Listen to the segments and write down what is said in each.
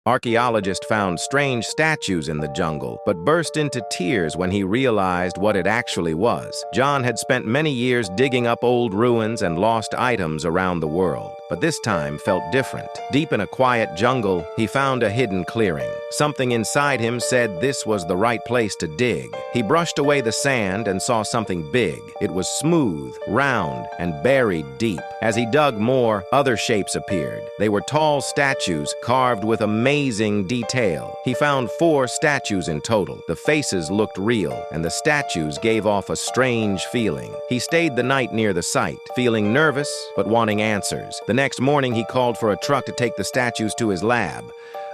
Archaeologist found strange statues in the jungle, but burst into tears when he realized what it actually was. John had spent many years digging up old ruins and lost items around the world, but this time felt different. Deep in a quiet jungle, he found a hidden clearing. Something inside him said this was the right place to dig. He brushed away the sand and saw something big. It was smooth, round, and buried deep. As he dug more, other shapes appeared. They were tall statues carved with amazing detail. He found 4 statues in total. The faces looked real, and the statues gave off a strange feeling. He stayed the night near the site, feeling nervous but wanting answers. The next morning, he called for a truck to take the statues to his lab.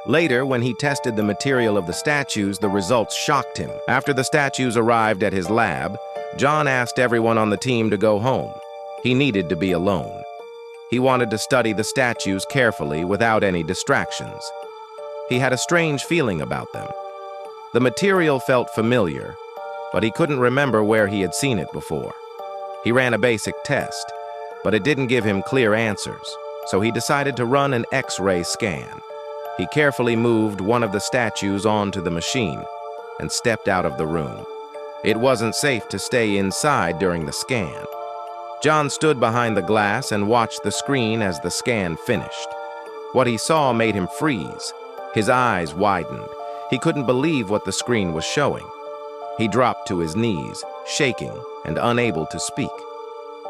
Later, when he tested the material of the statues, the results shocked him. After the statues arrived at his lab, John asked everyone on the team to go home. He needed to be alone. He wanted to study the statues carefully without any distractions. He had a strange feeling about them. The material felt familiar, but he couldn't remember where he had seen it before. He ran a basic test, but it didn't give him clear answers, so he decided to run an X-ray scan. He carefully moved one of the statues onto the machine and stepped out of the room. It wasn't safe to stay inside during the scan. John stood behind the glass and watched the screen as the scan finished. What he saw made him freeze. His eyes widened. He couldn't believe what the screen was showing. He dropped to his knees, shaking and unable to speak.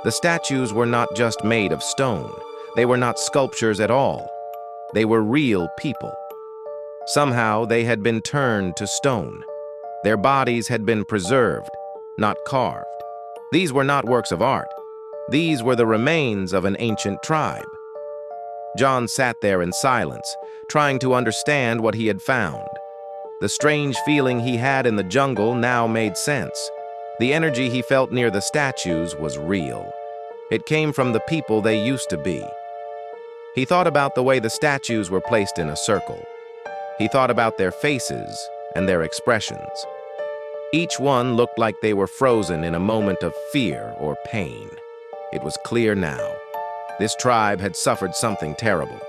The statues were not just made of stone. They were not sculptures at all. They were real people. Somehow they had been turned to stone. Their bodies had been preserved, not carved. These were not works of art. These were the remains of an ancient tribe. John sat there in silence, trying to understand what he had found. The strange feeling he had in the jungle now made sense. The energy he felt near the statues was real. It came from the people they used to be. He thought about the way the statues were placed in a circle. He thought about their faces and their expressions. Each one looked like they were frozen in a moment of fear or pain. It was clear now. This tribe had suffered something terrible.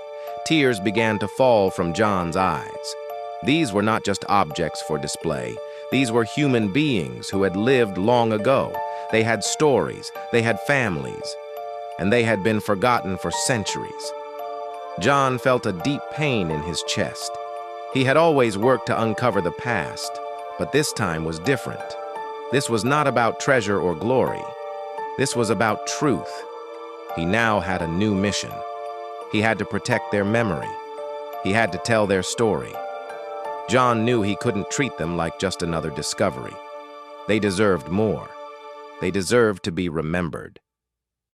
Tears began to fall from John's eyes. These were not just objects for display. These were human beings who had lived long ago. They had stories, they had families, and they had been forgotten for centuries. John felt a deep pain in his chest. He had always worked to uncover the past, but this time was different. This was not about treasure or glory. This was about truth. He now had a new mission. He had to protect their memory. He had to tell their story. John knew he couldn't treat them like just another discovery. They deserved more. They deserved to be remembered.